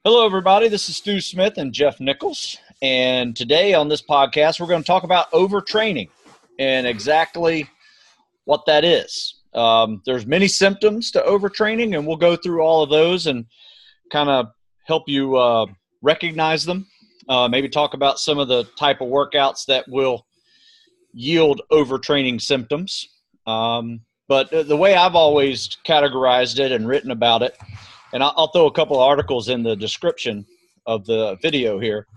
Hello, everybody. This is Stu Smith and Jeff Nichols. And today on this podcast, we're going to talk about overtraining and exactly what that is. There's many symptoms to overtraining, and we'll go through all of those and kind of help you recognize them. Maybe talk about some of the type of workouts that will yield overtraining symptoms. But the way I've always categorized it and written about it, and I'll throw a couple of articles in the description of the video here,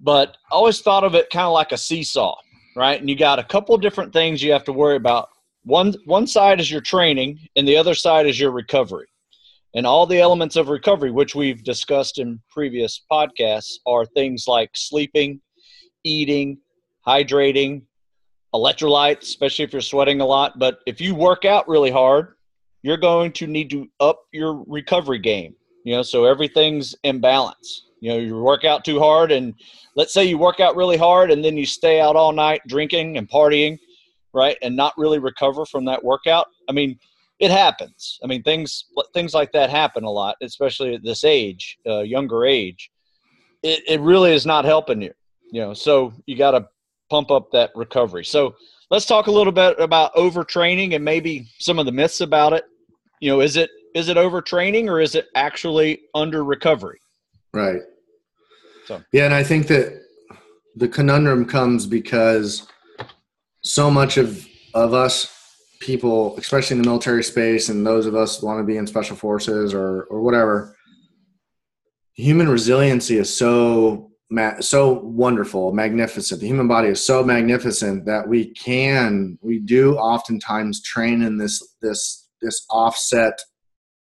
but I always thought of it kind of like a seesaw, right? And you got a couple of different things you have to worry about. One side is your training, and the other side is your recovery. And all the elements of recovery, which we've discussed in previous podcasts, are things like sleeping, eating, hydrating, electrolytes, especially if you're sweating a lot. But if you work out really hard, you're going to need to up your recovery game, so everything's in balance. You work out too hard, and let's say you work out really hard and then you stay out all night drinking and partying, right, and not really recover from that workout. I mean, it happens. I mean, things like that happen a lot, especially at this age, younger age. It really is not helping you, so you got to pump up that recovery. So let's talk a little bit about overtraining and maybe some of the myths about it. Is it overtraining, or is it actually under recovery? Right. Yeah, and I think that the conundrum comes because so much of us people, especially in the military space, and those of us who want to be in special forces or whatever, human resiliency is so wonderful, magnificent. The human body is so magnificent that we do oftentimes train in this offset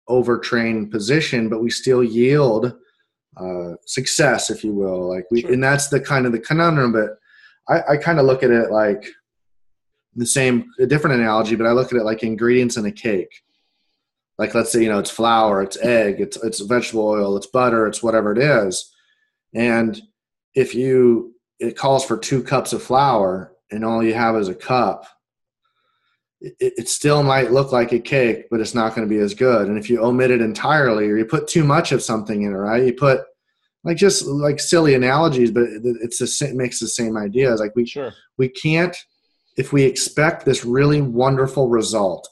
overtrained position, but we still yield success, if you will. Sure. And that's the conundrum. But I kind of look at it like a different analogy, but I look at it like ingredients in a cake. Like, let's say, it's flour, it's egg, it's vegetable oil, it's butter, it's whatever it is. And if it calls for 2 cups of flour and all you have is a cup, it still might look like a cake, but it's not going to be as good. And if you omit it entirely, or you put too much of something in it, right? You put just silly analogies, but it makes the same idea. It's like we can't, if we expect this really wonderful result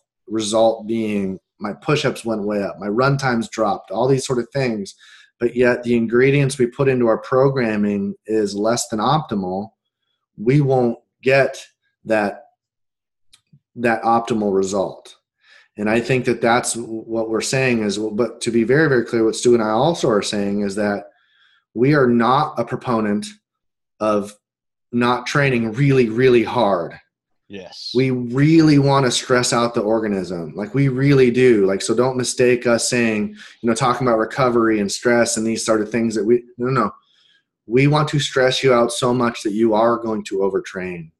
being my push-ups went way up, my run times dropped, all these sort of things, but yet the ingredients we put into our programming is less than optimal, we won't get that optimal result. And I think that that's what we're saying is, but to be very, very clear, what Stu and I also are saying is that we are not a proponent of not training really, really hard. Yes. We really want to stress out the organism. We really do. So don't mistake us saying, talking about recovery and stress and these sort of things that no. We want to stress you out so much that you are going to overtrain.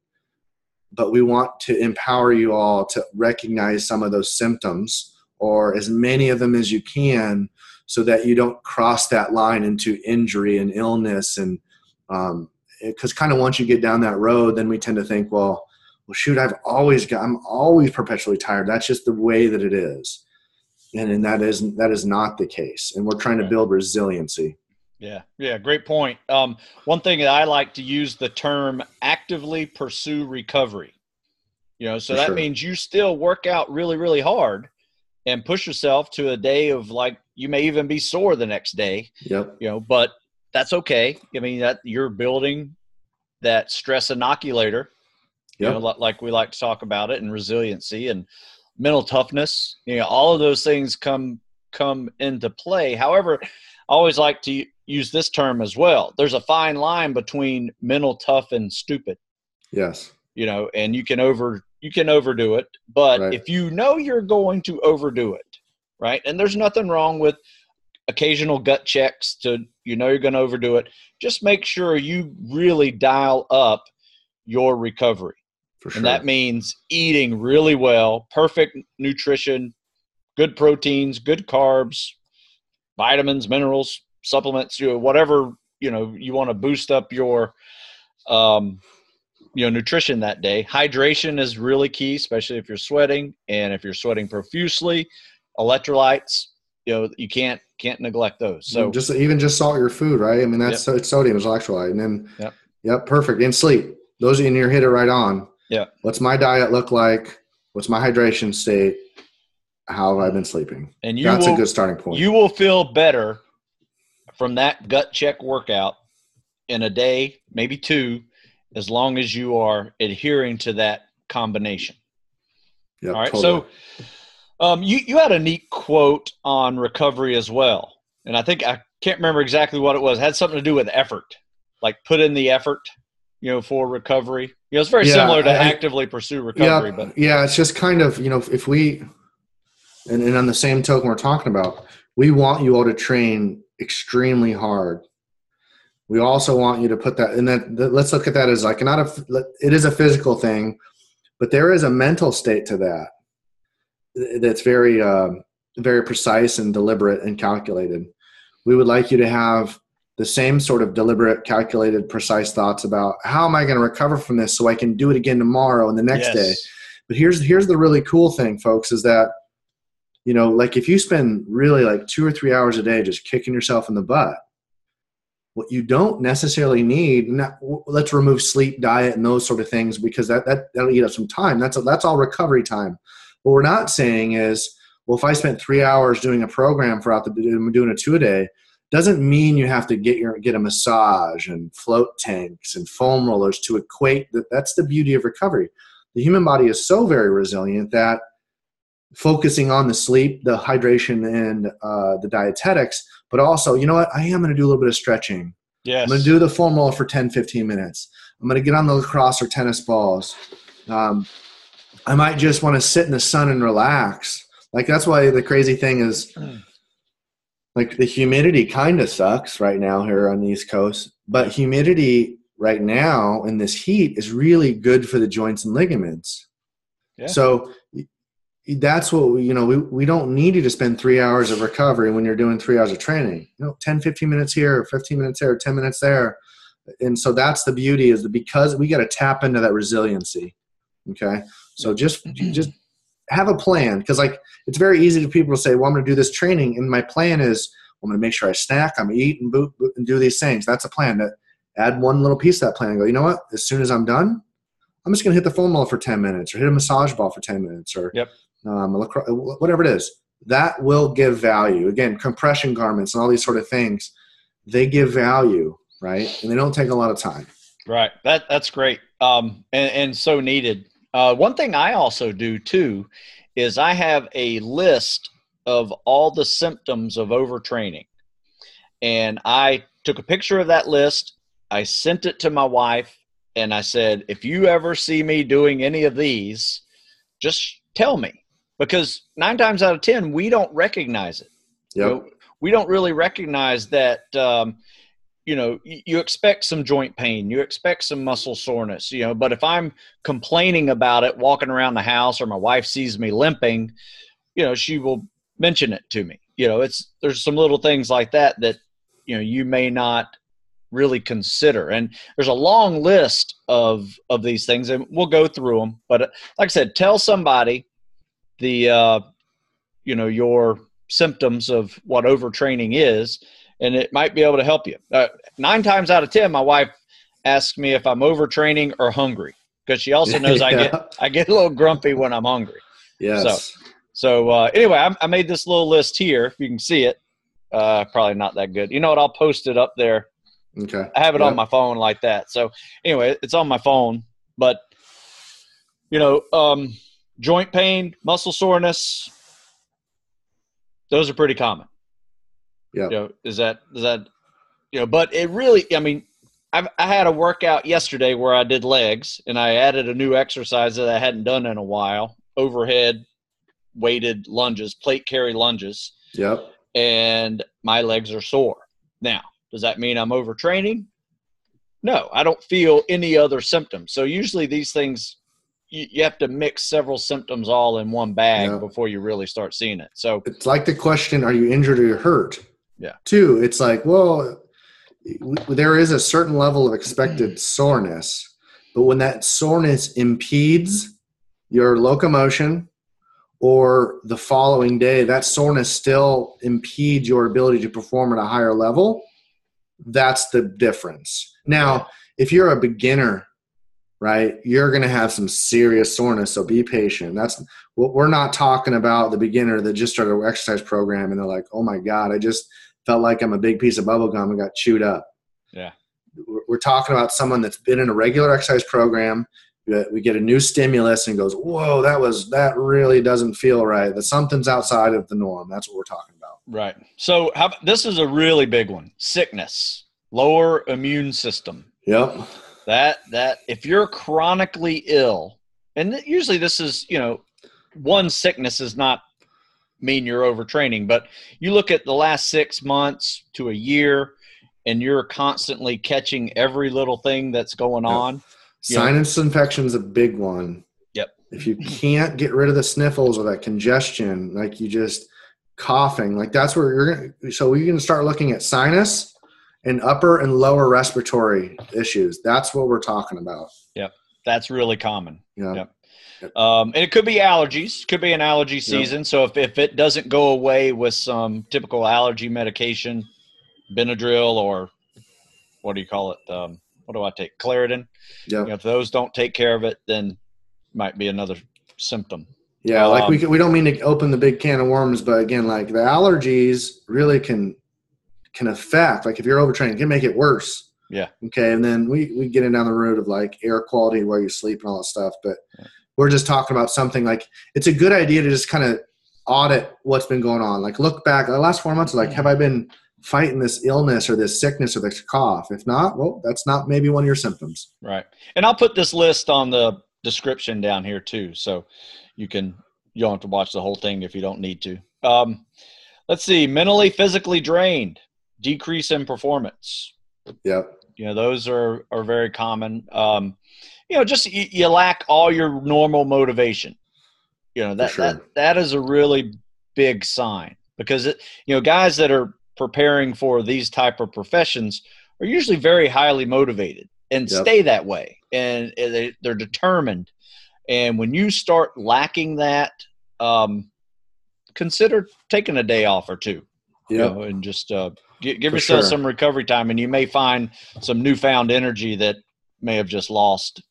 But we want to empower you all to recognize some of those symptoms, or as many of them as you can, so that you don't cross that line into injury and illness. And because kind of once you get down that road, then we tend to think, well, shoot, I'm always perpetually tired. That's just the way that it is. And that is not the case. And we're trying to build resiliency. Yeah. Great point. One thing that I like to use the term actively pursue recovery, so that means you still work out really, really hard and push yourself to a day of you may even be sore the next day. Yep. But that's okay. I mean, that you're building that stress inoculator, yep. Like we like to talk about it, and resiliency and mental toughness, all of those things come into play. However, I always like to use this term as well. There's a fine line between mental tough and stupid. Yes. And you can overdo it, but right. If you're going to overdo it, right? And there's nothing wrong with occasional gut checks to, you're going to overdo it. Just make sure you really dial up your recovery. For sure. And that means eating really well, perfect nutrition, good proteins, good carbs, vitamins, minerals, supplements, whatever, you want to boost up your, nutrition that day. Hydration is really key, especially if you're sweating, and if you're sweating profusely. Electrolytes, you can't Can't neglect those. So just salt your food, right? I mean, that's it's sodium is electrolyte. And then, perfect. And sleep. Those in your hit it right on. Yeah. What's my diet look like? What's my hydration state? How have I been sleeping? And that's a good starting point. You will feel better from that gut check workout in a day, maybe 2, as long as you are adhering to that combination. Yep, all right. Totally. So you had a neat quote on recovery as well. And I can't remember exactly what it was. It had something to do with effort, like put in the effort, for recovery. It's very similar to actively pursue recovery. It's just kind of, if we, and on the same token we're talking about, we want you all to train extremely hard. We also want you to put that, and let's look at that as like it is a physical thing, but there is a mental state to that that's very, very precise and deliberate and calculated. We would like you to have the same sort of deliberate, calculated, precise thoughts about how am I going to recover from this so I can do it again tomorrow and the next day. But here's the really cool thing, folks, is that, like if you spend really like 2 or 3 hours a day just kicking yourself in the butt, what you don't necessarily need, let's remove sleep, diet, and those sort of things, because that'll eat up some time. That's all recovery time. What we're not saying is, well, if I spent 3 hours doing a program I'm doing a 2-a-day, doesn't mean you have to get a massage and float tanks and foam rollers to equate that. That's the beauty of recovery. The human body is so very resilient that focusing on the sleep, the hydration, and the dietetics, but also, you know what? I am going to do a little bit of stretching. Yes. I'm going to do the foam roller for 10, 15 minutes. I'm going to get on the lacrosse or tennis balls. I might just want to sit in the sun and relax. Like, that's why the crazy thing is, like, the humidity kind of sucks right now here on the East Coast, but humidity right now in this heat is really good for the joints and ligaments. Yeah. So that's what we don't need you to spend 3 hours of recovery when you're doing 3 hours of training. 10, 15 minutes here, 15 minutes there, 10 minutes there. And so that's the beauty, is because we got to tap into that resiliency. Okay. So just have a plan, because like it's very easy for people to say, well, I'm going to do this training, and my plan is I'm going to make sure I snack, I'm going to eat and boot and do these things. That's a plan. To add one little piece of that plan and go, you know what? As soon as I'm done, I'm just going to hit the foam roller for 10 minutes, or hit a massage ball for 10 minutes, or whatever it is. That will give value. Again, compression garments and all these sort of things, they give value, right? And they don't take a lot of time. Right. That's great. And so needed. One thing I also do too is I have a list of all the symptoms of overtraining. And I took a picture of that list. I sent it to my wife, and I said, if you ever see me doing any of these, just tell me, because 9 times out of 10, we don't recognize it. Yep. We don't really recognize that, you expect some joint pain, you expect some muscle soreness, but if I'm complaining about it, walking around the house, or my wife sees me limping, she will mention it to me. There's some little things like that you may not really consider. And there's a long list of these things, and we'll go through them. But like I said, tell somebody your symptoms of what overtraining is, and it might be able to help you. 9 times out of 10, my wife asks me if I'm overtraining or hungry, because she also knows I get a little grumpy when I'm hungry. Yes. So anyway, I made this little list here. If you can see it, probably not that good. You know what? I'll post it up there. Okay. I have it on my phone like that. So anyway, it's on my phone. But joint pain, muscle soreness, those are pretty common. Yeah. But it really, I had a workout yesterday where I did legs, and I added a new exercise that I hadn't done in a while, overhead weighted lunges, plate carry lunges. Yep. And my legs are sore. Now, does that mean I'm overtraining? No, I don't feel any other symptoms. So usually these things, you have to mix several symptoms all in one bag before you really start seeing it. So it's like the question, are you injured or you're hurt? Yeah. 2, it's like, well, there is a certain level of expected soreness, but when that soreness impedes your locomotion or the following day, that soreness still impedes your ability to perform at a higher level, that's the difference. Now, if you're a beginner, right, you're going to have some serious soreness, so be patient. That's what we're not talking about, the beginner that just started an exercise program and they're like, oh my God, I just felt like I'm a big piece of bubble gum and got chewed up. Yeah. We're talking about someone that's been in a regular exercise program. We get a new stimulus and goes, whoa, that really doesn't feel right. That something's outside of the norm. That's what we're talking about. Right. So this is a really big one. Sickness, lower immune system. Yep. That if you're chronically ill, and usually this is, one sickness does not mean you're overtraining, but you look at the last 6 months to a year and you're constantly catching every little thing that's going on. Sinus infection is a big one. Yep. If you can't get rid of the sniffles or that congestion, like you just coughing, like that's where you're going to, so we're going to start looking at sinus and upper and lower respiratory issues. That's what we're talking about. Yep. That's really common. Yeah. Yep. And it could be allergies, could be an allergy season. Yep. So if it doesn't go away with some typical allergy medication, Benadryl, or what do you call it? What do I take? Claritin. Yeah. If those don't take care of it, then might be another symptom. Yeah. Like we don't mean to open the big can of worms, but again, like the allergies really can affect, like if you're overtraining, it can make it worse. Yeah. Okay. And then we get in down the road of like air quality, where you sleep and all that stuff. But we're just talking about something like, it's a good idea to just kind of audit what's been going on. Like look back the last 4 months, like, have I been fighting this illness or this sickness or this cough? If not, well, that's not maybe one of your symptoms. Right. And I'll put this list on the description down here too. So you don't have to watch the whole thing if you don't need to. Let's see, mentally, physically drained, decrease in performance. Yep. Those are very common. Just you lack all your normal motivation. That is a really big sign, because guys that are preparing for these type of professions are usually very highly motivated and stay that way, and they're determined. And when you start lacking that, consider taking a day off or two, and just give yourself some recovery time, and you may find some newfound energy that may have just lost,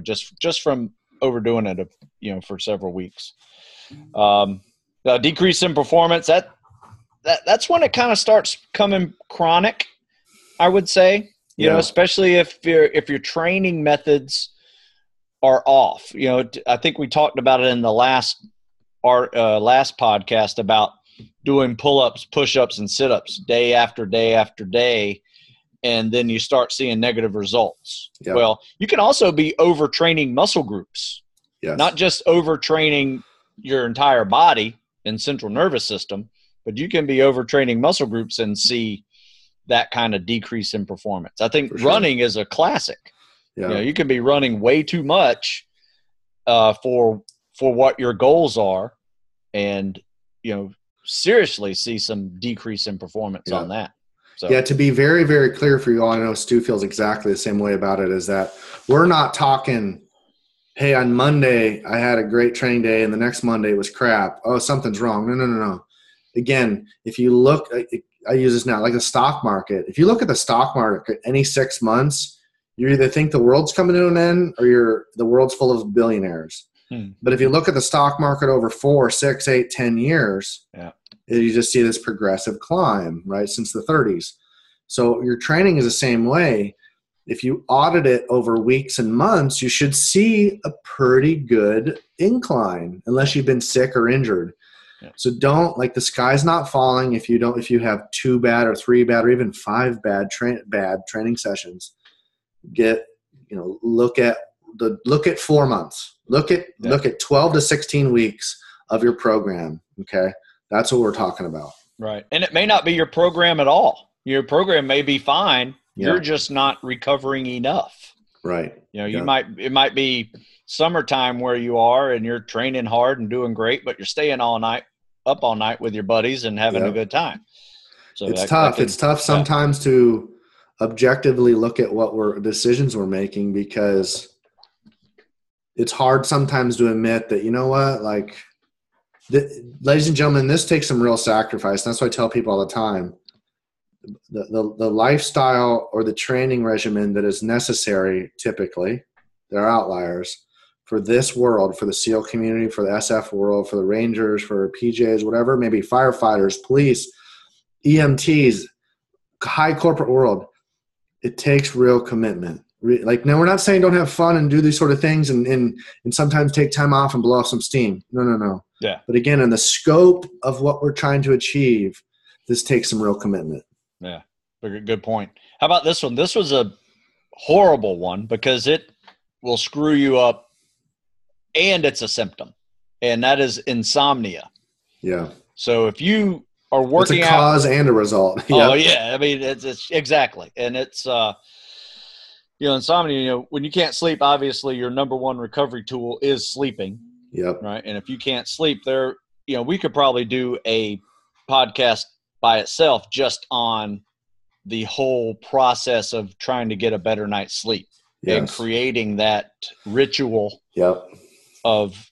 just from overdoing it, for several weeks. Decrease in performance, that's when it kind of starts coming chronic, I would say, especially if your training methods are off. I think we talked about it in the last podcast about doing pull-ups, push-ups, and sit-ups day after day after day, and then you start seeing negative results. Yep. Well, you can also be overtraining muscle groups, not just overtraining your entire body and central nervous system, but you can be overtraining muscle groups and see that kind of decrease in performance. I think running is a classic. Yeah. You can be running way too much for what your goals are, and seriously see some decrease in performance on that. So. Yeah, to be very, very clear for you all, I know Stu feels exactly the same way about it, is that we're not talking, hey, on Monday I had a great training day and the next Monday was crap. Oh, something's wrong. No. Again, if you look, I use this now, like the stock market. If you look at the stock market any 6 months, you either think the world's coming to an end or the world's full of billionaires. But if you look at the stock market over 4, 6, 8, 10 years, you just see this progressive climb, right, since the 30s. So your training is the same way. If you audit it over weeks and months, you should see a pretty good incline, unless you've been sick or injured. Yeah. So don't, like, the sky's not falling if you have 2 bad or 3 bad or even 5 bad training sessions. Look at 4 months. Look at 12 to 16 weeks of your program. Okay. That's what we're talking about. Right. And it may not be your program at all. Your program may be fine. Yeah. You're just not recovering enough. Right. It might be summertime where you are and you're training hard and doing great, but you're staying up all night with your buddies and having a good time. So it's tough. It's tough sometimes to objectively look at what decisions we're making, because it's hard sometimes to admit that, like, ladies and gentlemen, this takes some real sacrifice. That's why I tell people all the time. The lifestyle or the training regimen that is necessary, typically, there are outliers, for this world, for the SEAL community, for the SF world, for the Rangers, for PJs, whatever, maybe firefighters, police, EMTs, high corporate world, it takes real commitment. Like, now we're not saying don't have fun and do these sort of things and sometimes take time off and blow off some steam. No. Yeah. But again, in the scope of what we're trying to achieve, this takes some real commitment. Yeah. Good point. How about this one? This was a horrible one because it will screw you up and it's a symptom, and that is insomnia. Yeah. So if you are working it's a cause and a result. Oh yeah. I mean, it's exactly. And it's, insomnia, when you can't sleep, obviously your number one recovery tool is sleeping. Yep. Right. And if you can't sleep we could probably do a podcast by itself just on the whole process of trying to get a better night's sleep and creating that ritual of,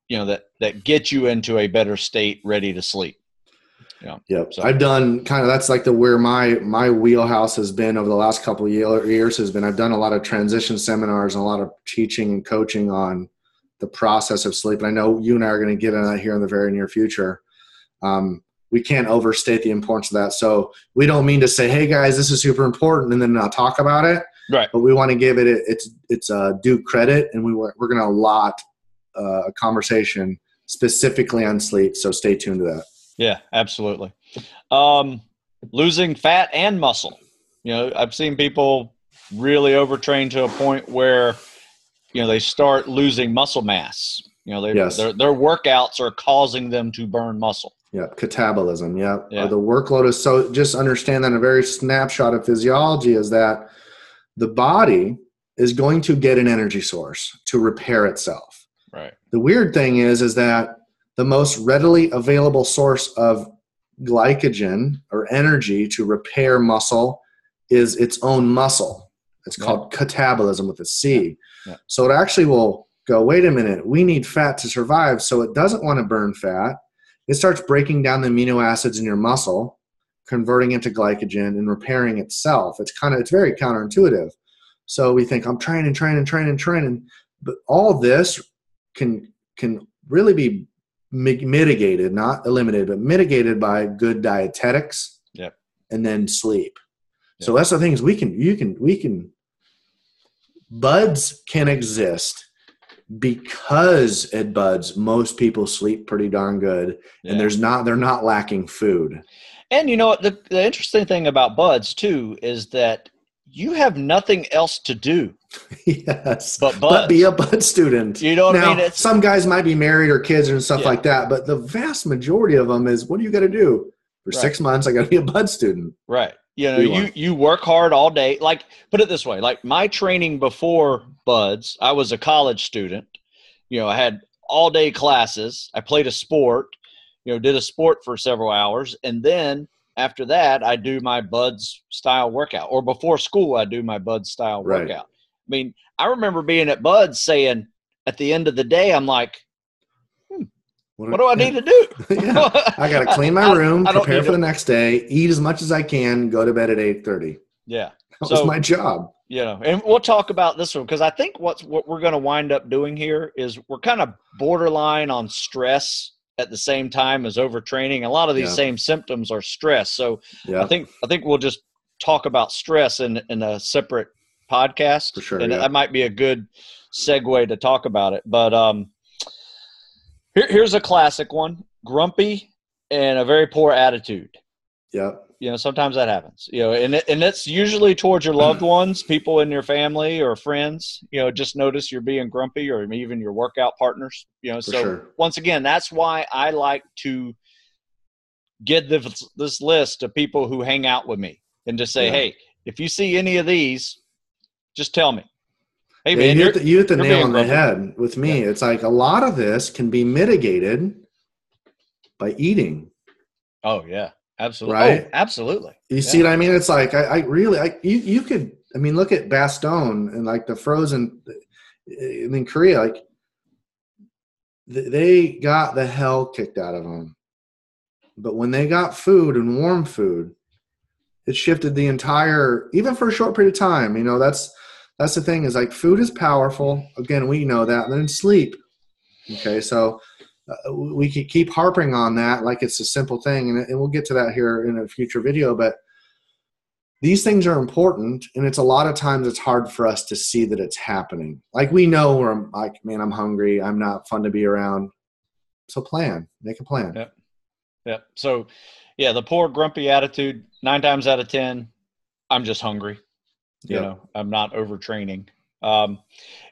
that gets you into a better state, ready to sleep. Yep. So I've done that's like where my wheelhouse has been over the last couple of years has been, I've done a lot of transition seminars and a lot of teaching and coaching on the process of sleep. And I know you and I are going to get into that here in the very near future. We can't overstate the importance of that. So we don't mean to say, hey guys, this is super important and then not talk about it. Right. But we want to give it its due credit, and we're going to allot a conversation specifically on sleep. So stay tuned to that. Yeah, absolutely. Losing fat and muscle. I've seen people really overtrain to a point where, they start losing muscle mass. Their workouts are causing them to burn muscle. Yeah, catabolism. Yeah. The workload is so. Just understand that a very snapshot of physiology is that the body is going to get an energy source to repair itself. Right. The weird thing is that the most readily available source of glycogen or energy to repair muscle is its own muscle. It's called catabolism with a C. Yeah. So it actually will go, wait a minute, we need fat to survive. So it doesn't want to burn fat. It starts breaking down the amino acids in your muscle, converting into glycogen and repairing itself. It's very counterintuitive. So we think I'm training, but all this can really be mitigated, not eliminated, but mitigated by good dietetics. Yep. And then sleep. Yep. So that's the thing is buds can exist because at buds, most people sleep pretty darn good, and they're not lacking food. And the interesting thing about buds too is that you have nothing else to do. Yes. But be a bud student. You know what I mean? Some guys might be married or kids and stuff like that, but the vast majority of them is, what do you got to do? For 6 months, I got to be a bud student. Right. You work hard all day. Like, put it this way, like my training before buds, I was a college student. I had all day classes. I played a sport, did a sport for several hours. And then after that, I do my buds style workout, or before school, I do my buds style workout. I mean, I remember being at buds saying at the end of the day, I'm like, what do I need to do? I got to clean my room, prepare for the next day, eat as much as I can, go to bed at 8:30. Yeah. That was my job. And we'll talk about this one because I think what we're going to wind up doing here is we're kind of borderline on stress at the same time as overtraining. A lot of these same symptoms are stress. So I think we'll just talk about stress in a separate podcast. For sure. And that might be a good segue to talk about it. But here's a classic one: grumpy and a very poor attitude. Yep. Sometimes that happens, and it's usually towards your loved ones, people in your family or friends, just notice you're being grumpy, or even your workout partners, Once again, that's why I like to get this list of people who hang out with me and just say, hey, if you see any of these, just tell me. Hey, man, you hit the nail on the head with me. It's like a lot of this can be mitigated by eating. Oh yeah. Absolutely. Right? Oh, absolutely. You see what I mean? It's like, you could, look at Bastogne and like the frozen in Korea, like they got the hell kicked out of them. But when they got food and warm food, it shifted the entire, even for a short period of time. You know, that's the thing, is like food is powerful. Again, we know that. And then sleep. Okay, so we could keep harping on that like it's a simple thing, and we'll get to that here in a future video. But these things are important, and it's a lot of times it's hard for us to see that it's happening. Like we know where I'm like, man, I'm hungry. I'm not fun to be around. So make a plan. Yep. Yep. So, yeah, the poor grumpy attitude, 9 times out of 10, I'm just hungry. You know, I'm not overtraining.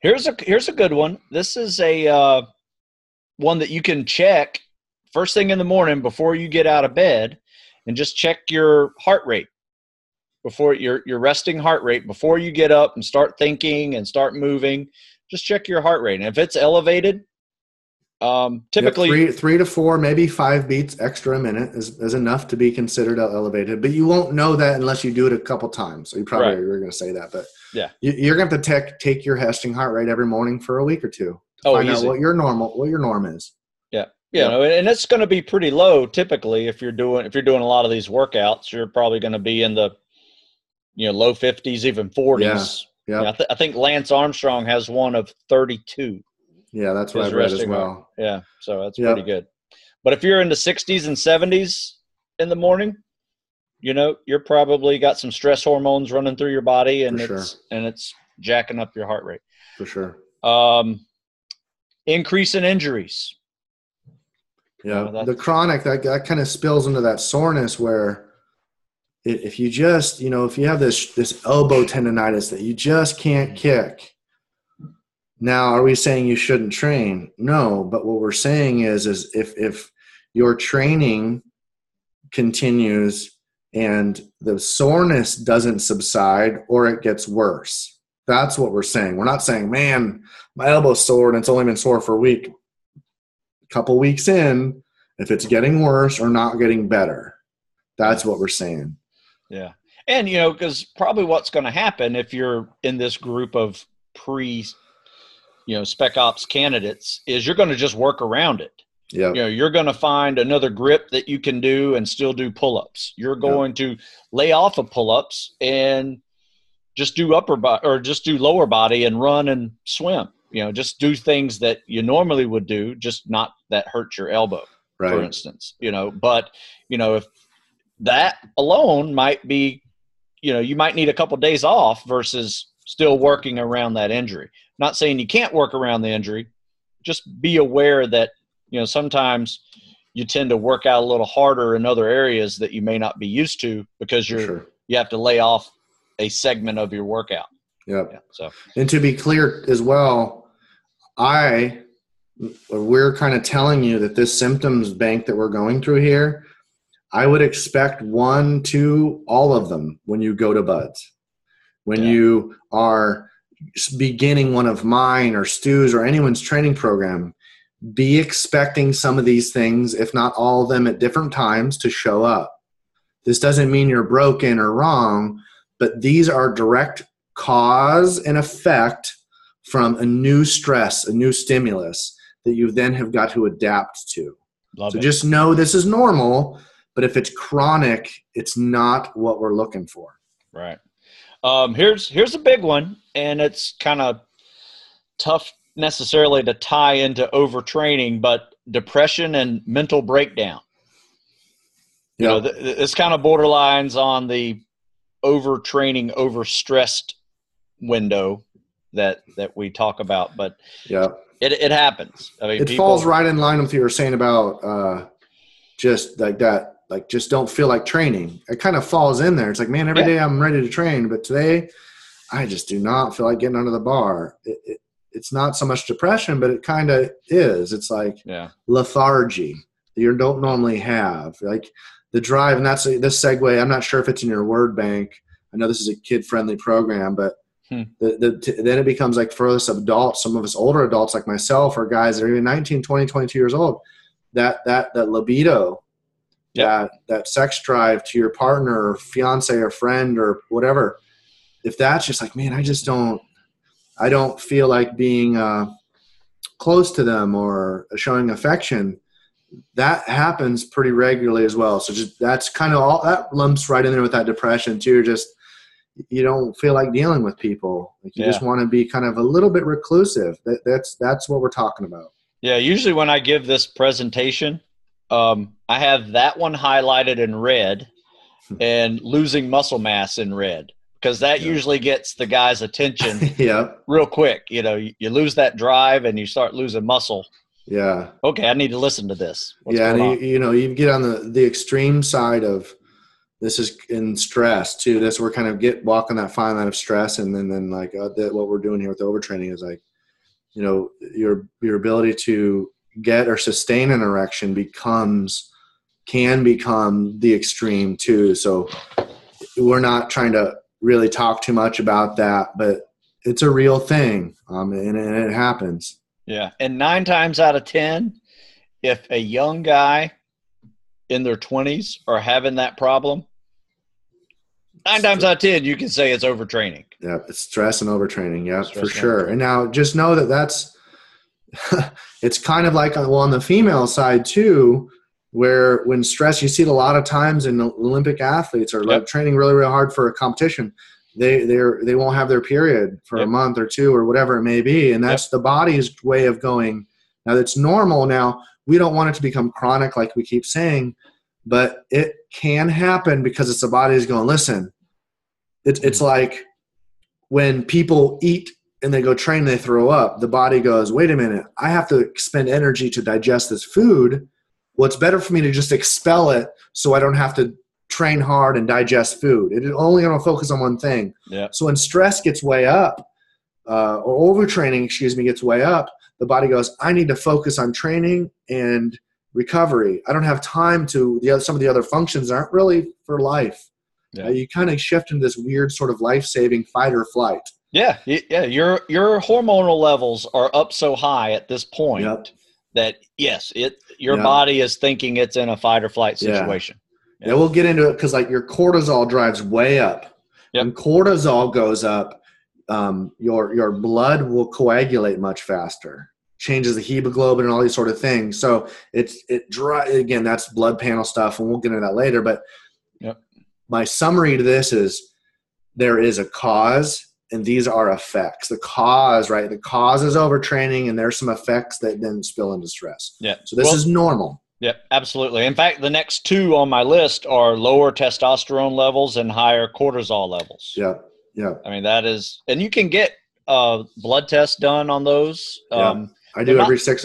Here's a good one. This is a one that you can check first thing in the morning before you get out of bed, and just check your heart rate before your resting heart rate before you get up and start thinking and start moving. Just check your heart rate, and if it's elevated, typically 3 to 4, maybe 5 beats extra a minute is enough to be considered elevated. But you won't know that unless you do it a couple times. So you probably are going to say that, but yeah, you're going to have to take your resting heart rate every morning for a week or two to find out what your norm is. Yeah. And it's going to be pretty low typically if you're doing a lot of these workouts. You're probably going to be in the low 50s, even 40s. Yeah. I think Lance Armstrong has one of 32. Yeah, that's what I've read as well. Yeah, so that's pretty good. But if you're in the 60s and 70s in the morning, you're probably got some stress hormones running through your body, and it's jacking up your heart rate. For sure. Increase in injuries. Yeah, the chronic, that kind of spills into that soreness where if you just, if you have this elbow tendonitis that you just can't kick. Now, are we saying you shouldn't train? No, but what we're saying is if your training continues and the soreness doesn't subside or it gets worse, that's what we're saying. We're not saying, man, my elbow's sore and it's only been sore for a week. A couple weeks in, if it's getting worse or not getting better, that's what we're saying. Yeah. And, because probably what's going to happen if you're in this group of spec ops candidates is you're going to just work around it. Yeah. You're going to find another grip that you can do and still do pull-ups. You're going to lay off of pull-ups and just do upper body or just do lower body and run and swim. Just do things that you normally would do, just not that hurt your elbow, for instance. But if that alone might be, you might need a couple of days off versus still working around that injury. Not saying you can't work around the injury. Just be aware that, sometimes you tend to work out a little harder in other areas that you may not be used to because you have to lay off a segment of your workout. Yep. Yeah. So, and to be clear as well, we're kind of telling you that this symptoms bank that we're going through here, I would expect 1, 2, all of them when you go to buds. When you are beginning one of mine or Stu's or anyone's training program, be expecting some of these things, if not all of them at different times, to show up. This doesn't mean you're broken or wrong, but these are direct cause and effect from a new stress, a new stimulus that you then have got to adapt to. So just know this is normal, but if it's chronic, it's not what we're looking for. Right. Here's a big one, and it's kind of tough necessarily to tie into overtraining, but depression and mental breakdown. This kind of borderlines on the overtraining, overstressed window that we talk about, but it happens. I mean, it falls right in line with what you were saying about just like that. Like, just don't feel like training. It kind of falls in there. It's like, man, every day I'm ready to train, but today I just do not feel like getting under the bar. It's not so much depression, but it kind of is. It's like lethargy that you don't normally have. Like the drive, and that's this segue. I'm not sure if it's in your word bank. I know this is a kid-friendly program, but then it becomes like for us adults, some of us older adults like myself or guys that are even 19, 20, 22 years old, that libido, that sex drive to your partner or fiance or friend or whatever, if that's just like, man, I don't feel like being close to them or showing affection, that happens pretty regularly as well. So just that's kind of all that lumps right in there with that depression too. You're just, you don't feel like dealing with people. Like you just want to be kind of a little bit reclusive. That's what we're talking about. Yeah. Usually when I give this presentation, I have that one highlighted in red and losing muscle mass in red, because that usually gets the guy's attention real quick. You know, you lose that drive and you start losing muscle. Yeah. Okay, I need to listen to this. And you know, you get on the extreme side of this is in stress too. This we're kind of walking that fine line of stress, and then like what we're doing here with overtraining is like, you know, your ability to get or sustain an erection can become the extreme too. So we're not trying to really talk too much about that, but it's a real thing, and it happens. Yeah, and 9 times out of 10, if a young guy in their 20s are having that problem, 9 times out of 10, you can say it's overtraining. Yeah, it's stress and overtraining. Yeah, for sure. And now just know that's it's kind of like on the female side too, where when stress, you see it a lot of times in Olympic athletes are like training really, really hard for a competition. They won't have their period for a month or two or whatever it may be. And that's the body's way of going. Now that's normal. Now we don't want it to become chronic like we keep saying, but it can happen because it's the body's going, listen, it's like when people eat and they go train, they throw up, the body goes, wait a minute, I have to expend energy to digest this food. Well, it's better for me to just expel it so I don't have to train hard and digest food. It only going to focus on one thing. Yeah. So when stress gets way up, or overtraining, gets way up, the body goes, I need to focus on training and recovery. I don't have time to some of the other functions aren't really for life. Yeah. You kind of shift into this weird sort of life-saving fight or flight. Yeah. Yeah. Your hormonal levels are up so high at this point that yes, your body is thinking it's in a fight or flight situation. Yeah, we'll get into it because like your cortisol drives way up. When cortisol goes up, your blood will coagulate much faster, changes the hemoglobin and all these sort of things. So again, that's blood panel stuff, and we'll get into that later. But my summary to this is there is a cause, and these are effects. The cause is overtraining, and there's some effects that then spill into stress. Yeah. So this is normal. Yeah, absolutely. In fact, the next 2 on my list are lower testosterone levels and higher cortisol levels. Yeah, yeah. I mean, that is, and you can get blood tests done on those. I do every 6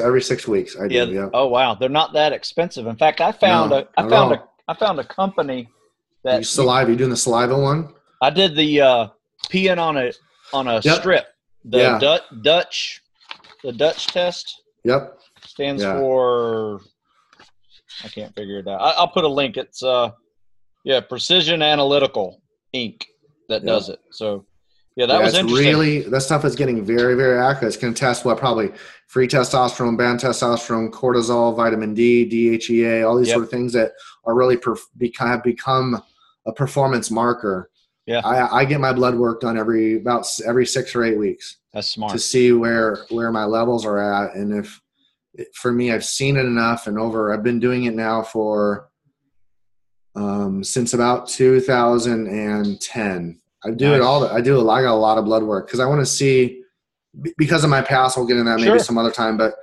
weeks. I do. Yeah. Oh wow, they're not that expensive. In fact, I found a company that you doing the saliva one? I did the peeing on a strip. The Dutch test. Yep. Stands for. I can't figure it out. I'll put a link. It's Precision Analytical Inc. that does it. So that was interesting. Really, that stuff is getting very, very accurate. It's going to test probably free testosterone, banned testosterone, cortisol, vitamin D, DHEA, all these sort of things that are really have become a performance marker. Yeah, I get my blood work done every 6 or 8 weeks. That's smart to see where my levels are at, and if. For me, I've seen it enough, and I've been doing it now for since about 2010. I got a lot of blood work because I want to see, because of my past. We'll get into that maybe some other time, but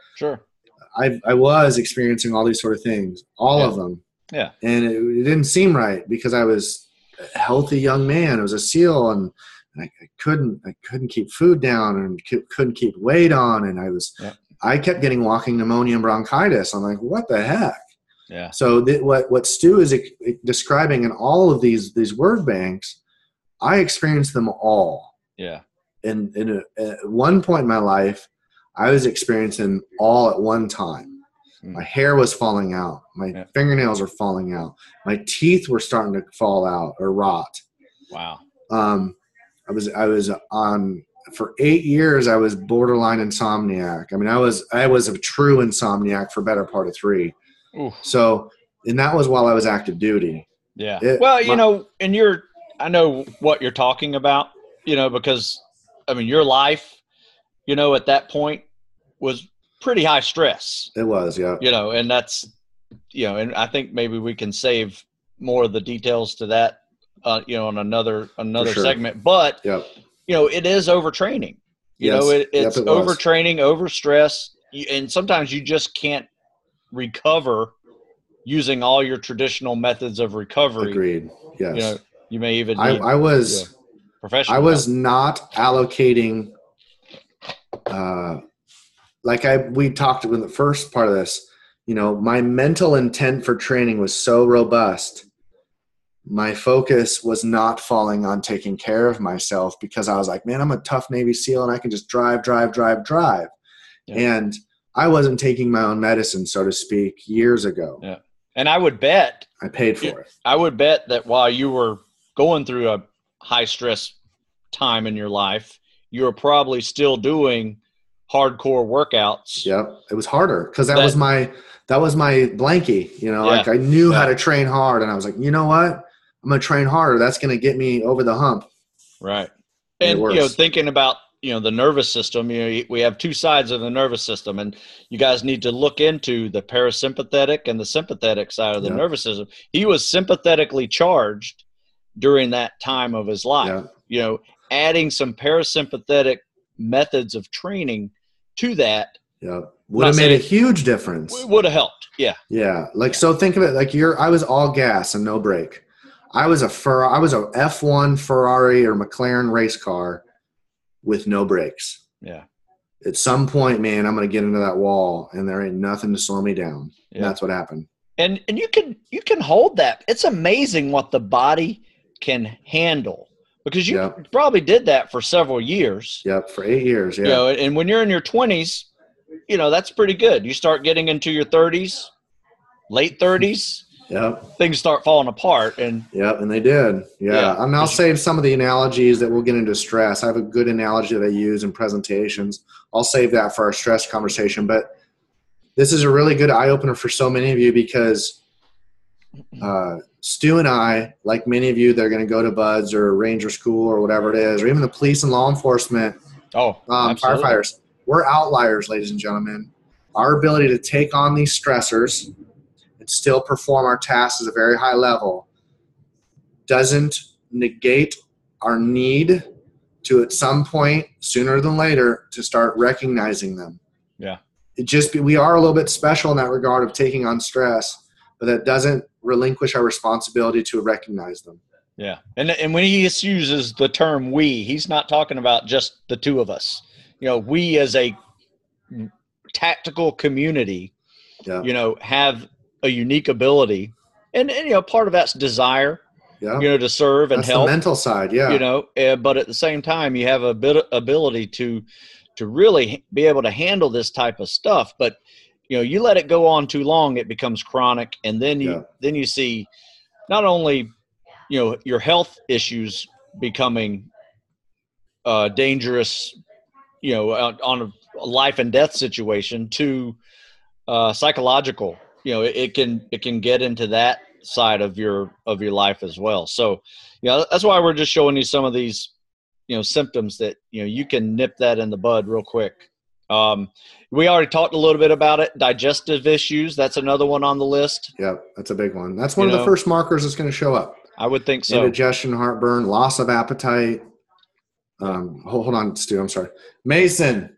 I was experiencing all these sort of things, all of them. Yeah, and it didn't seem right because I was a healthy young man. I was a SEAL, and I couldn't keep food down and couldn't keep weight on, and I kept getting walking pneumonia and bronchitis. I'm like, what the heck? Yeah. So what Stu is describing in all of these word banks, I experienced them all. Yeah. And at one point in my life, I was experiencing all at one time. My hair was falling out. My fingernails were falling out. My teeth were starting to fall out or rot. Wow. I was on. For 8 years, I was borderline insomniac. I mean, I was a true insomniac for better part of 3. Oof. So, and that was while I was active duty. Yeah. I know what you're talking about, because, I mean, your life, at that point was pretty high stress. It was, yeah. And that's, and I think maybe we can save more of the details to that, on another sure. segment. But, it is overtraining. It's overtraining, overstress, and sometimes you just can't recover using all your traditional methods of recovery. Agreed. Yes. You may even need, I was professional. I was not allocating we talked in the first part of this, my mental intent for training was so robust. My focus was not falling on taking care of myself because I was like, man, I'm a tough Navy SEAL and I can just drive. Yeah. And I wasn't taking my own medicine, so to speak, years ago. Yeah. And I would bet I paid for it. I would bet that while you were going through a high stress time in your life, you were probably still doing hardcore workouts. Yep. It was harder because that was my blankie, like I knew how to train hard and I was like, you know what? I'm going to train harder. That's going to get me over the hump. Right. And, thinking about, the nervous system, we have two sides of the nervous system, and you guys need to look into the parasympathetic and the sympathetic side of the nervous system. He was sympathetically charged during that time of his life. Adding some parasympathetic methods of training to that would have made a huge difference. Would have helped. Yeah. So think of it like I was all gas and no brake. I was a F1 Ferrari or McLaren race car with no brakes. Yeah. At some point, man, I'm going to get into that wall and there ain't nothing to slow me down. Yeah. And that's what happened. And you can hold that. It's amazing what the body can handle because you probably did that for several years. Yep. For 8 years. Yeah. And when you're in your 20s, that's pretty good. You start getting into your 30s, late 30s. Yep. Things start falling apart. And they did. Yeah. And I'll save some of the analogies that we'll get into stress. I have a good analogy that I use in presentations. I'll save that for our stress conversation. But this is a really good eye-opener for so many of you because Stu and I, like many of you that are going to go to BUDS or Ranger School or whatever it is, or even the police and law enforcement, firefighters, we're outliers, ladies and gentlemen. Our ability to take on these stressors and still perform our tasks at a very high level doesn't negate our need to, at some point, sooner than later, to start recognizing them. Yeah. We are a little bit special in that regard of taking on stress, but that doesn't relinquish our responsibility to recognize them. Yeah. And when he uses the term we, he's not talking about just the two of us. We as a tactical community, have a unique ability, and part of that's desire, to serve and help. The mental side, but at the same time, you have a bit ability to really be able to handle this type of stuff. But you let it go on too long, it becomes chronic, and then you see not only your health issues becoming dangerous, on a life and death situation, to psychological. It can get into that side of your life as well. So, that's why we're just showing you some of these, symptoms that, you can nip that in the bud real quick. We already talked a little bit about it. Digestive issues. That's another one on the list. Yeah, that's a big one. That's one of the first markers that's going to show up. I would think so. Indigestion, heartburn, loss of appetite. Hold on, Stu. I'm sorry. Mason,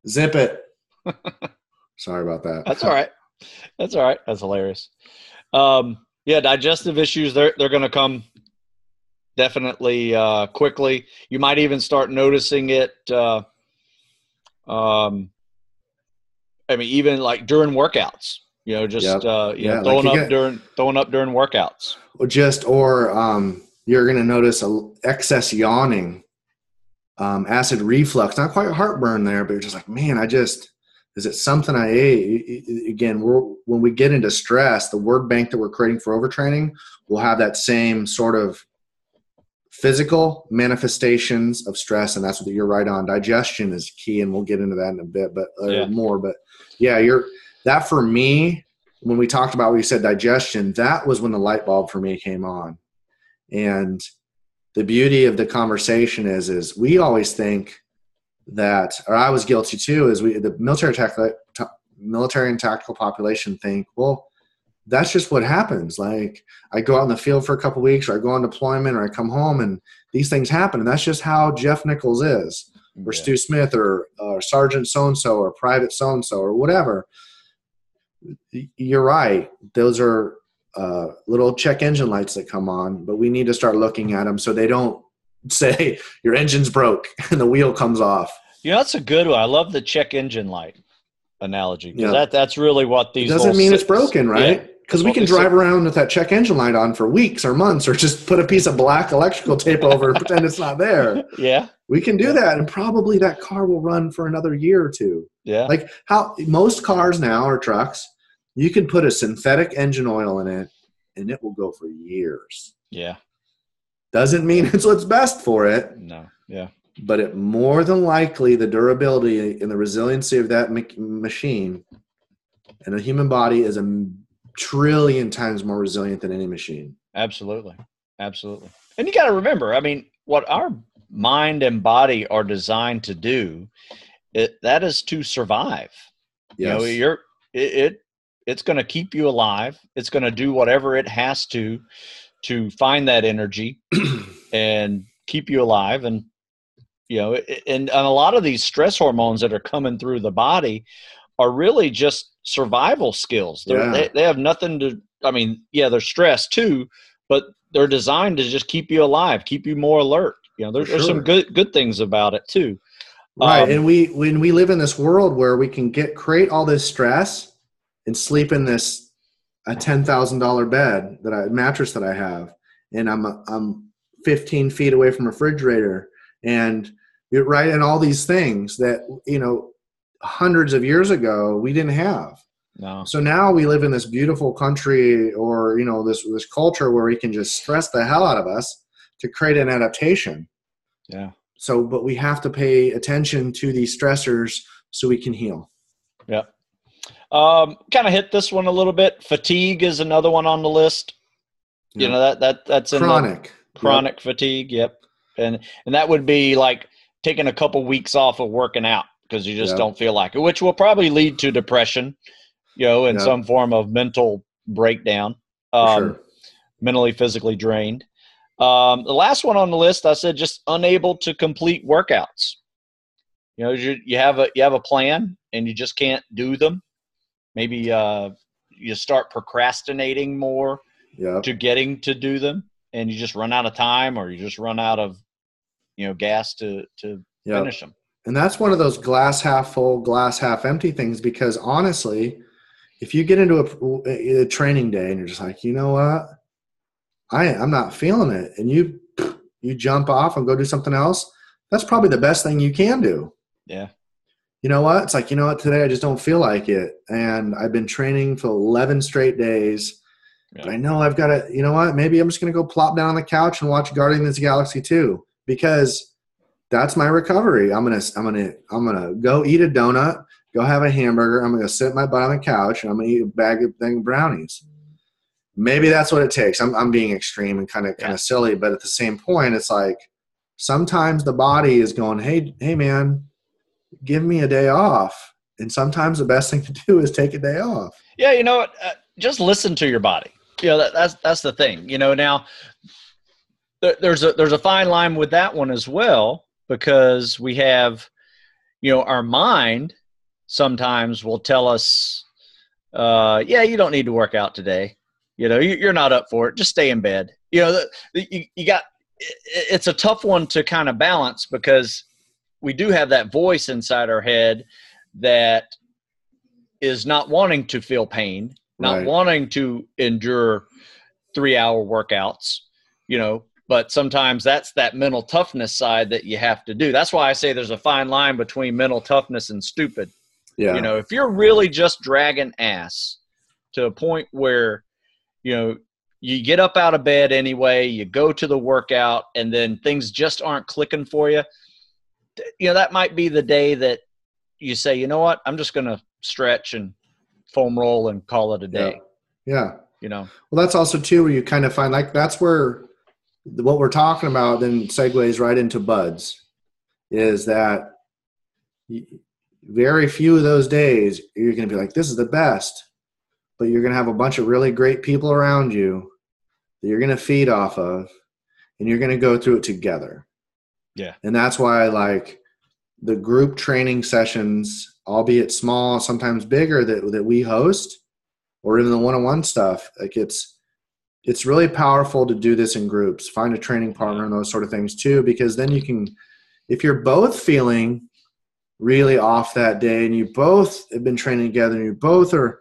zip it. Sorry about that. That's all right. That's hilarious. Digestive issues, they're going to come definitely quickly. You might even start noticing it. Even like during workouts, throwing up during workouts. Or you're going to notice excess yawning, acid reflux, not quite heartburn there, but you're just like, man, is it something I ate? Again, when we get into stress, the word bank that we're creating for overtraining will have that same sort of physical manifestations of stress, and that's what you're right on. Digestion is key, and we'll get into that in a bit, but more. But that for me, when we talked about what you said, digestion, that was when the light bulb for me came on. And the beauty of the conversation is we always think that, or I was guilty too, is the military tactic military and tactical population think, well, that's just what happens. Like I go out in the field for a couple of weeks, or I go on deployment, or I come home, and these things happen. And that's just how Jeff Nichols is, or Stu Smith, or Sergeant so-and-so, or Private so-and-so, or whatever. You're right. Those are little check engine lights that come on, but we need to start looking at them so they don't say your engine's broke and the wheel comes off. That's a good one. I love the check engine light analogy, because that's really what these. It doesn't mean it's broken, right? Because we can drive around with that check engine light on for weeks or months, or just put a piece of black electrical tape over and pretend it's not there. Yeah. We can do that, and probably that car will run for another year or two. Yeah. Like how most cars now, or trucks, you can put a synthetic engine oil in it and it will go for years. Yeah. Doesn't mean it's what's best for it. No. Yeah. But it more than likely, the durability and the resiliency of that machine and a human body is a trillion times more resilient than any machine. Absolutely. Absolutely. And you got to remember, I mean, what our mind and body are designed to do, that is to survive. Yes. It's going to keep you alive. It's going to do whatever it has to find that energy and keep you alive. And, and a lot of these stress hormones that are coming through the body are really just survival skills. They have nothing to, they're stressed too, but they're designed to just keep you alive, keep you more alert. There's some good things about it too. Right. And when we live in this world where we can create all this stress and sleep in this a $10,000 mattress that I have, and I'm 15 feet away from a refrigerator, and and all these things that hundreds of years ago we didn't have. No. So now we live in this beautiful country, or this culture where we can just stress the hell out of us to create an adaptation. Yeah. So, but we have to pay attention to these stressors so we can heal. Yeah. Kind of hit this one a little bit. Fatigue is another one on the list. Yep. That's chronic fatigue. Yep. And that would be like taking a couple weeks off of working out because you just don't feel like it, which will probably lead to depression, and some form of mental breakdown, mentally, physically drained. The last one on the list, I said, just unable to complete workouts. You have a plan and you just can't do them. Maybe you start procrastinating more to getting to do them, and you just run out of time, or you just run out of gas to finish them. And that's one of those glass half full, glass half empty things, because honestly, if you get into a training day and you're just like, you know what, I'm not feeling it, and you jump off and go do something else, that's probably the best thing you can do. Yeah. You know what? It's like, today I just don't feel like it. And I've been training for 11 straight days. Yeah. But I know I've got to, maybe I'm just going to go plop down on the couch and watch Guardians of the Galaxy 2, because that's my recovery. I'm going to go eat a donut, go have a hamburger. I'm going to sit my butt on the couch, and I'm going to eat a bag of brownies. Maybe that's what it takes. I'm being extreme and kind of silly, but at the same point, it's like sometimes the body is going, hey man, give me a day off. And sometimes the best thing to do is take a day off. Yeah, just listen to your body. That's the thing. Now there's a fine line with that one as well, because we have, our mind sometimes will tell us, you don't need to work out today. You're not up for it. Just stay in bed. It's a tough one to kind of balance, because we do have that voice inside our head that is not wanting to feel pain, not wanting to endure 3-hour workouts, but sometimes that's that mental toughness side that you have to do. That's why I say there's a fine line between mental toughness and stupid. Yeah. If you're really just dragging ass to a point where, you get up out of bed anyway, you go to the workout, and then things just aren't clicking for you, that might be the day that you say, you know what, I'm just going to stretch and foam roll and call it a day. Yeah. Well, that's also too where you kind of find, like, that's where what we're talking about then segues right into buds, is that very few of those days, you're going to be like, this is the best. But you're going to have a bunch of really great people around you that you're going to feed off of, and you're going to go through it together. Yeah. And that's why I like the group training sessions, albeit small, sometimes bigger, that we host, or even the one-on-one stuff. Like it's really powerful to do this in groups, find a training partner and those sort of things too, because then you can, if you're both feeling really off that day and you both have been training together and you both are,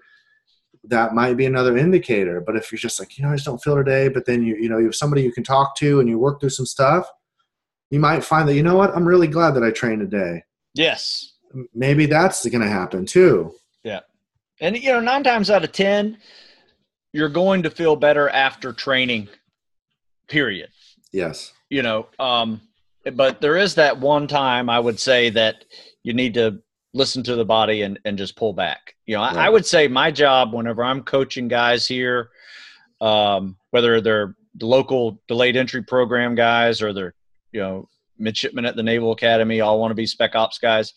that might be another indicator. But if you're just like, I just don't feel today, but then you have somebody you can talk to and you work through some stuff, you might find that, I'm really glad that I trained today. Yes. Maybe that's going to happen too. Yeah. And, 9 times out of 10, you're going to feel better after training, period. Yes. But there is that one time I would say that you need to listen to the body and just pull back. Right. I would say my job whenever I'm coaching guys here, whether they're the local delayed entry program guys or they're, midshipmen at the Naval Academy, all want to be spec ops guys.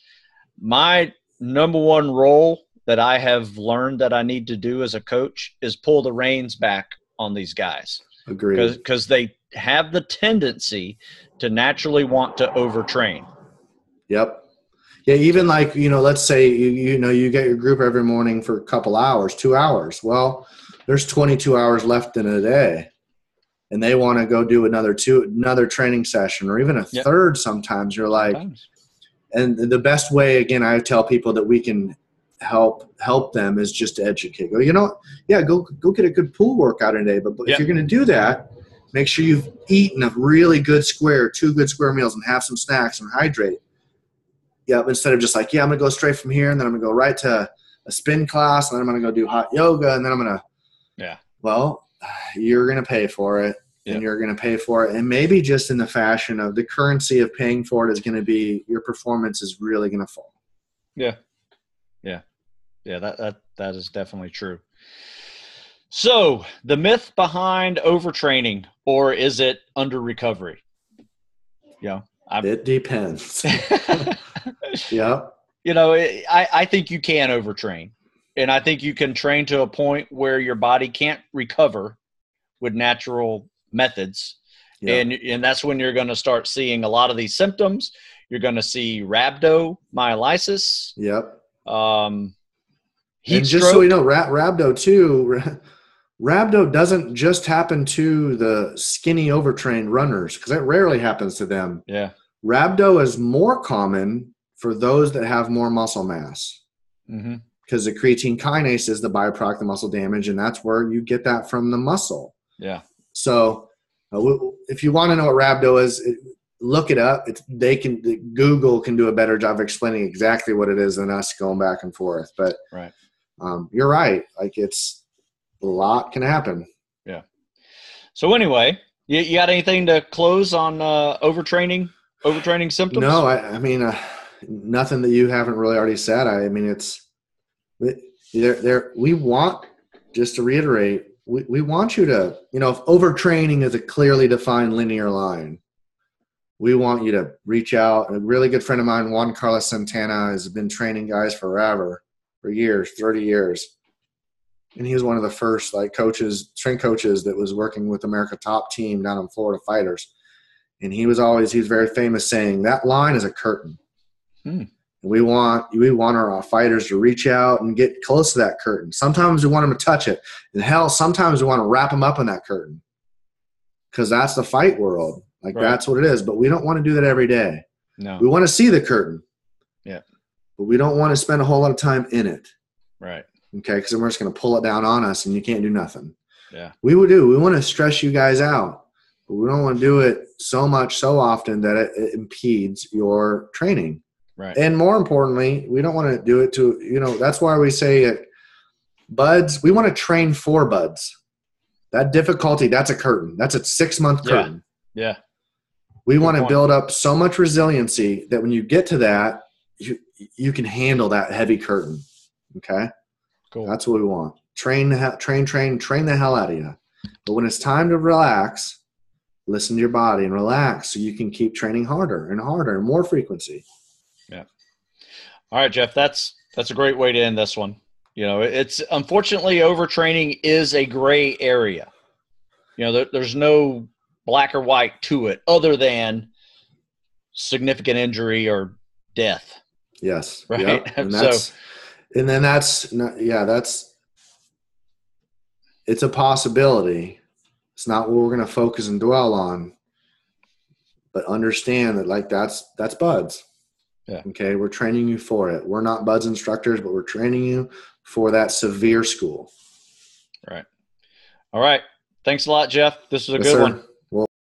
My number one role that I have learned that I need to do as a coach is pull the reins back on these guys. Agreed. Because they have the tendency to naturally want to overtrain. Yep. Yeah, even like, let's say, you get your group every morning for a couple hours, 2 hours. Well, there's 22 hours left in a day. And they want to go do another training session or even a third sometimes. You're like, and the best way, again, I tell people that we can help them is just to educate. Go, go get a good pool workout today. But if you're going to do that, make sure you've eaten a really good 2 good square meals and have some snacks and hydrate. Yep. Instead of just like, I'm going to go straight from here and then I'm going to go right to a spin class and then I'm going to go do hot yoga and then I'm going to, well, you're going to pay for it and you're going to pay for it. And maybe just in the fashion of the currency of paying for it is going to be your performance is really going to fall. Yeah. Yeah. Yeah. That is definitely true. So the myth behind overtraining, or is it under recovery? It depends. Yeah. I think you can overtrain, and I think you can train to a point where your body can't recover with natural methods. Yep. And that's when you're going to start seeing a lot of these symptoms. You're going to see rhabdomyolysis. Yep. Heat and just stroke. So you know, rhabdo too. Rhabdo doesn't just happen to the skinny overtrained runners because that rarely happens to them. Yeah. Rhabdo is more common for those that have more muscle mass because the creatine kinase is the byproduct of muscle damage, and that's where you get that from the muscle. Yeah. So if you want to know what rhabdo is, look it up. Google can do a better job of explaining exactly what it is than us going back and forth. But you're right. Like it's a lot can happen. Yeah. So anyway, you got anything to close on overtraining symptoms? No, I mean nothing that you haven't really already said. I mean it's we want, just to reiterate, we want you to, if overtraining is a clearly defined linear line, we want you to reach out. A really good friend of mine, Juan Carlos Santana, has been training guys for years, 30 years. And he was one of the first strength coaches that was working with America Top Team down in Florida Fighters. And he was very famous saying that line is a curtain. We want our fighters to reach out and get close to that curtain. Sometimes we want them to touch it. And hell, sometimes we want to wrap them up in that curtain because that's the fight world. That's what it is. But we don't want to do that every day. No. We want to see the curtain. Yeah. But we don't want to spend a whole lot of time in it. Right. Okay, because then we're just going to pull it down on us and you can't do nothing. Yeah. We want to stress you guys out. But we don't want to do it so much, so often that it impedes your training. Right. And more importantly, we don't want to do it to, that's why we say buds, we want to train for buds. That difficulty, that's a curtain. That's a 6-month curtain. Yeah. We want to build up so much resiliency that when you get to that, you can handle that heavy curtain. Okay? Cool. That's what we want. Train the hell out of you. But when it's time to relax, listen to your body and relax so you can keep training harder and harder and more frequency. Yeah. All right, Jeff, that's a great way to end this one. You know, it's unfortunately overtraining is a gray area. You know, there's no black or white to it other than significant injury or death. Yes. Right. Yep. And that's, and then that's not, yeah, it's a possibility. It's not what we're going to focus and dwell on, but understand that like that's buds. Yeah. Okay. We're training you for it. We're not buds instructors, but we're training you for that severe school. Right. All right. Thanks a lot, Jeff. This was a Yes, good sir. one.